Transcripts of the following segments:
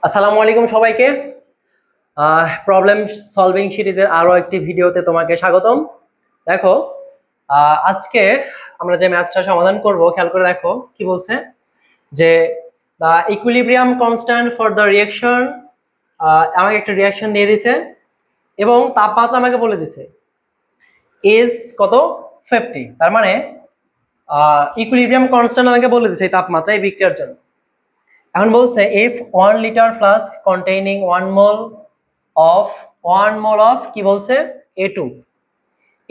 আসসালামু আলাইকুম সবাইকে। প্রবলেম সলভিং সিরিজের আরো একটি ভিডিওতে তোমাকে স্বাগতম। দেখো, আজকে আমরা যে ম্যাথটা সমাধান করব, খেয়াল করে দেখো কি বলছে যে the equilibrium constant for the reaction. আমাকে একটা রিঅ্যাকশন দিয়ে দিছে এবং তাপমাত্রা আমাকে বলে দিছে ইজ কত 50। তার মানে ইকুইলিব্রিয়াম কনস্ট্যান্ট আমাকে বলে দিছে এই তাপমাত্রা এই বিক্রিয়ার জন্য। এখন বলছে if 1 liter flask containing 1 mole of কি বলছে A2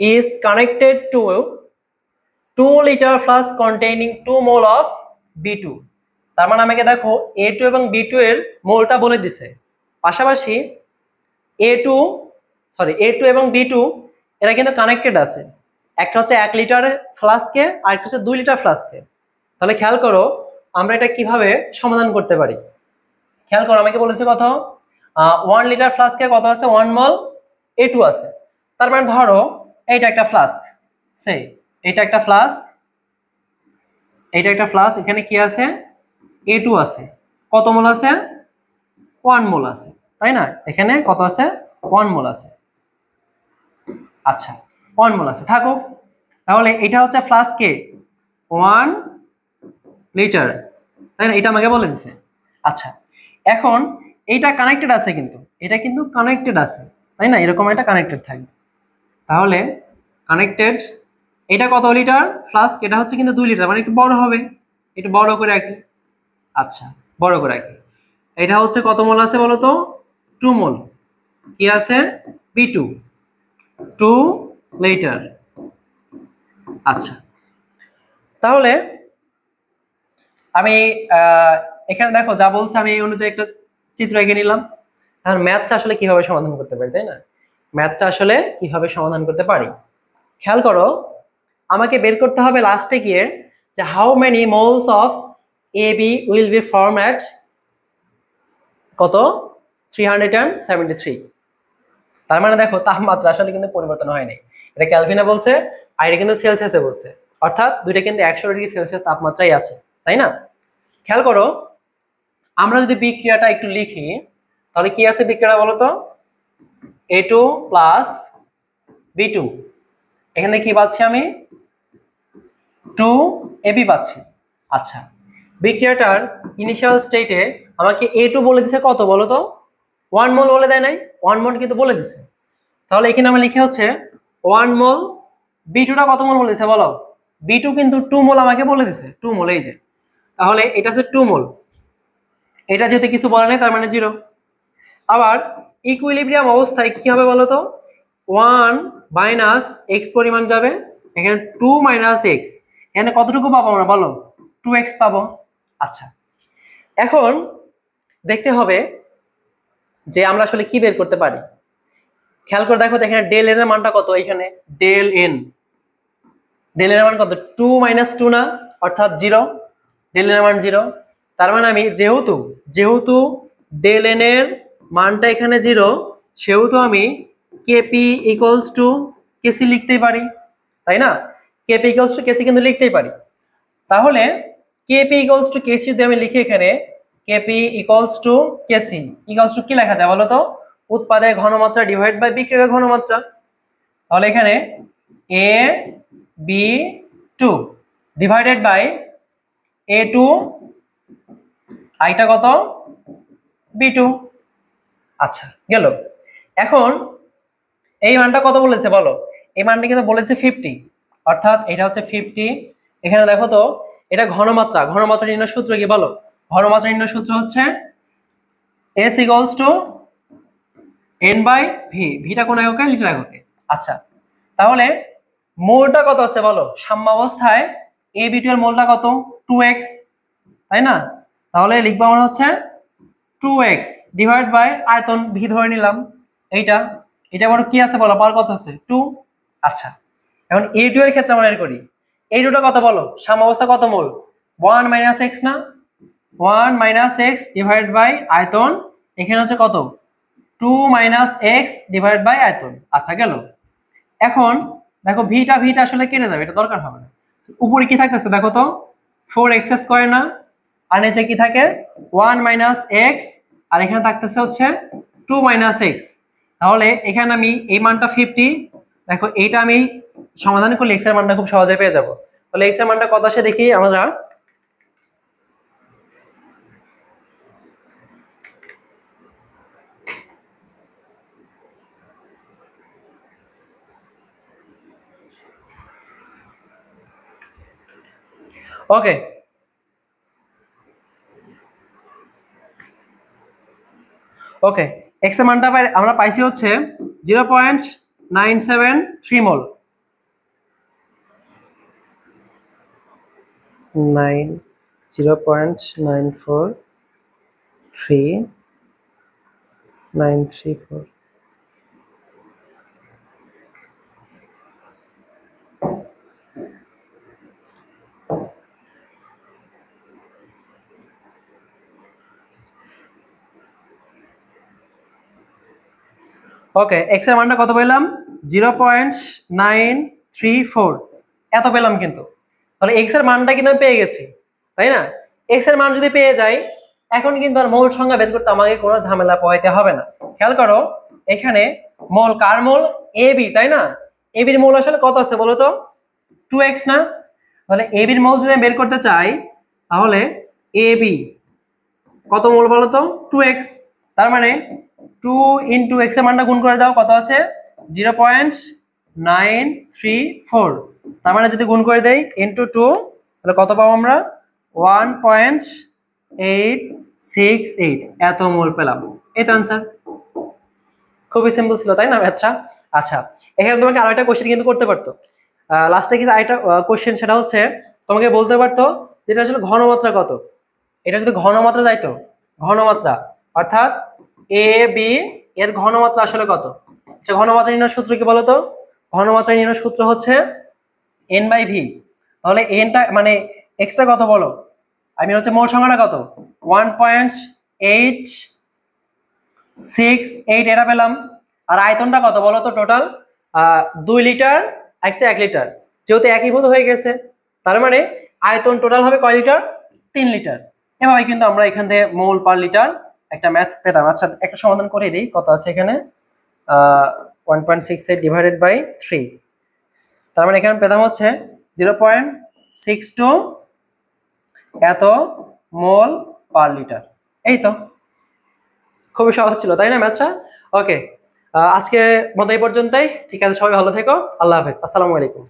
is connected to 2 liter flask containing 2 mole of B2। তার মানে আমাকে দেখো A2 এবং B2 এর মোলটা বলে দিছে, পাশাপাশি A2 এবং B2 এরা কিন্তু কানেক্টেড আছে। একটা হচ্ছে 1 লিটার ফ্লাস্কে আর একটা হচ্ছে 2 লিটার ফ্লাস্কে। তাহলে খেয়াল করো আমরা এটা কিভাবে সমাধান করতে পারি। খেয়াল করো আমাকে বলেছে কত 1 লিটার ফ্লাস্কে কত আছে 1 মল A2 আছে। তার মানে ধরো এইটা একটা ফ্লাস্ক, এইটা একটা ফ্লাস্ক, এখানে কি আছে A2 আছে, কত মোল আছে 1 মোল আছে, তাই না? এখানে কত আছে 1 মোল আছে। আচ্ছা 1 মোল আছে থাকুক। তাহলে এটা হচ্ছে ফ্লাস্কে 1 লিটার, তাই না? এটা আমাকে বলে দিছে। আচ্ছা এখন এইটা কানেক্টেড আছে, কিন্তু এটা কিন্তু কানেক্টেড আছে, তাই না? এরকম একটা কানেক্টেড থাকবে। তাহলে কানেক্টেড এটা কত লিটার ফ্লাস্ক, এটা হচ্ছে কিন্তু 2 লিটার, মানে একটু বড় হবে, একটু বড় করে আঁকি। আচ্ছা বড় করে আঁকি। এটা হচ্ছে কত মোল আছে বলো তো 2 মোল। কি আছে B2 2 লিটার। আচ্ছা তাহলে আমি এখানে দেখো যা বলছে আমি এই অনুযায়ী একটা চিত্র এঁকে নিলাম। এখন ম্যাথটা আসলে কিভাবে সমাধান করতে পারি, তাই না? ম্যাথটা আসলে কিভাবে সমাধান করতে পারি খেয়াল করো, আমাকে বের করতে হবে লাস্টে গিয়ে যে how many moles of AB will be form at কত 373। তার মানে দেখো তাপমাত্রা আসলে কিন্তু পরিবর্তন হয়নি, এটা ক্যালভিনে বলছে আর এটা কিন্তু সেলসিয়াসে বলছে, অর্থাৎ দুইটা কিন্তু 100 ডিগ্রি সেলসিয়াস তাপমাত্রাই আছে, তাই না? খেয়াল করো আমরা যদি বিক্রিয়াটা একটু লিখি তাহলে কি আছে বিক্রিয়াটা বলো তো A2 প্লাস B2, এখানে কি পাচ্ছি আমি 2AB পাচ্ছি। আচ্ছা বিক্রিয়াটার ইনিশিয়াল স্টেটে আমাকে A2 বলে দিছে কত বলো তো 1 মোল বলে দেয় নাই, 1 মোল কিন্তু বলে দিছে। তাহলে এখানে আমরা লিখে হচ্ছে 1 মোল, B2টা কত মোল বলে দিছে বলো, B2 কিন্তু 2 মোল আমাকে বলে দিছে, 2 মোল এই যে। তাহলে এটা হচ্ছে 2 মোল, এটা যেহেতু কিছু বলে নাই তার মানে 0। আবার ইকুইলিব্রিয়াম অবস্থায় কি হবে বলো তো 1 মাইনাস x পরিমাণ যাবে, এখানে 2 মাইনাস x, এখানে কতটুকু পাবো আমরা বলো 2x পাবো। আচ্ছা এখন দেখতে হবে যে আমরা আসলে কি বের করতে পারি। খেয়াল করে দেখো এখানে ডেল এন এর মানটা কত, এখানে ডেল এন এর মান কত 2 মাইনাস 2 না, অর্থাৎ 0, ডেল এন এর মান 0। তার মানে আমি যেহেতু ডেল এন এর মানটা এখানে 0, সেহেতু আমি কেপি ইকুয়ালস টু কেসি লিখতেই পারি, তাই না? কেপি ইকুয়ালস টু কেসি কিন্তু লিখতেই পারি। তাহলে কেপি ইকুয়ালস টু কেসি যদি আমি লিখি এখানে KP equals to KC equals to কি লেখা যায় বলো তো উৎপাদের ঘনমাত্রা ডিভাইড বাই বিক্রিয়ার ঘনমাত্রা। তাহলে এখানে A B two divided by A2 আইটা কত B2। আচ্ছা গেল। এখন এই মানটা কত বলেছে বলো, এই মানটা কিন্তু বলেছে 50, অর্থাৎ এটা হচ্ছে 50। এখানে দেখো তো এটা ঘনমাত্রা নির্ণয় সূত্র কি বলো, ঘনমাত্রা নির্ণয় সূত্র হচ্ছে S equals to N by V, ভিটা কোন এককে লিটার এককে। আচ্ছা তাহলে মোলটা কত আছে বলো, সাম্যাবস্থায় AB2 এর মোলটা কত 2x, তাই না? তাহলে লিখবো আমরা হচ্ছে 2x ডিভাইড বাই আয়তন V ধরে নিলাম, এটা বড় কি আছে বলো, পাওয়ার কত আছে 2। আচ্ছা এখন A2 এর ক্ষেত্রে আমরা বের করি, A2টা কত বলো, সাম্যাবস্থা কত মোল 1 মাইনাস x না, 1 মাইনাস x ডিভাইড বাই আয়তন, এখানে হচ্ছে কত 2 মাইনাস x ডিভাইড বাই আয়তন। আচ্ছা গেল। এখন দেখো ভিটা আসলে কেটে যাবে, এটা দরকার হবে না। উপরে কি থাকতেছে দেখো তো 4x স্কয়ার না, আর নিচে কি থাকে 1 মাইনাস x আর এখানে থাকতেছে হচ্ছে 2 - x। তাহলে এখানে আমি এই মানটা 50, দেখো এইটা আমি সমাধান করলে x এর মানটা খুব সহজে পেয়ে যাব। তাহলে x এর মানটা কত আসে দেখি আমরা। ওকে, ওকে, x এর মানটা আমরা পাইছি হচ্ছে 0.973 মোল। 0.943,934। ওকে, x এর মানটা কত পেলাম? 0.934 এত পেলাম কিন্তু। তাহলে x এর মানটা কিন্তু আমি পেয়ে গেছি, তাই না? x এর মান যদি পেয়ে যাই, এখন কিন্তু আর মোল সংখ্যা বের করতে আমাকে কোনো ঝামেলা পোহাইতে হবে না। খেয়াল করো, এখানে মোল কার মোল? ab, তাই না? ab এর মোল আসলে কত আছে বলো তো? 2x না? তাহলে ab এর মোল যদি আমি বের করতে চাই, তাহলে ab কত মোল বলো তো? 2x। তার মানে 2 × x এর মানটা গুণ করে দাও, কত আছে? 0.934। তার মানে যদি গুণ করে দেই ইনটু 2, তাহলে কত পাবো আমরা? 1.868 এত মোল পেলাম। এই তো आंसर। খুবই সিম্পল ছিল, তাই না ম্যাথটা? আচ্ছা, এখানে তোমাকে আরেকটা কোশ্চেন কিন্তু করতে পারতো। লাস্টে কি আরেকটা কোশ্চেন, সেটা হচ্ছে তোমাকে বলতে পারতো যেটা আসলে ঘনমাত্রা কত। এটা যদি ঘনমাত্রা যাইতো, ঘনমাত্রা অর্থাৎ এ বি এর ঘনমাত্রা আসলে কত। আচ্ছা, ঘনমাত্রা নির্ণয়ের সূত্র কি বলতো? ঘনমাত্রা নির্ণয়ের সূত্র হচ্ছে n/v। তাহলে nটা মানে এক্সটা কত বলো? আমি হচ্ছে মোল সংখ্যাটা কত? 1.868 এটা পেলাম। আর আয়তনটা কত বলো তো? টোটাল 2 লিটার, 1 লিটার, যেহেতু একীভূত হয়ে গেছে, তার মানে আয়তন টোটাল হবে কয় লিটার? 3 লিটার। এভাবে কিন্তু আমরা এখান থেকে মোল পার লিটার একটা ম্যাথ পেতাম। আচ্ছা, একটা সমাধান করে দিই, কত আছে এখানে? 1.68 ডিভাইডেড বাই 3, তার মানে এখানে পেতাম হচ্ছে 0.62 এত মোল পার লিটার। এই তো, খুবই সহজ ছিল, তাই না ম্যাথটা? ওকে, আজকে মতো এই পর্যন্তই। ঠিক আছে, সবাই ভালো থেকো। আল্লাহ হাফেজ, আসসালামু আলাইকুম।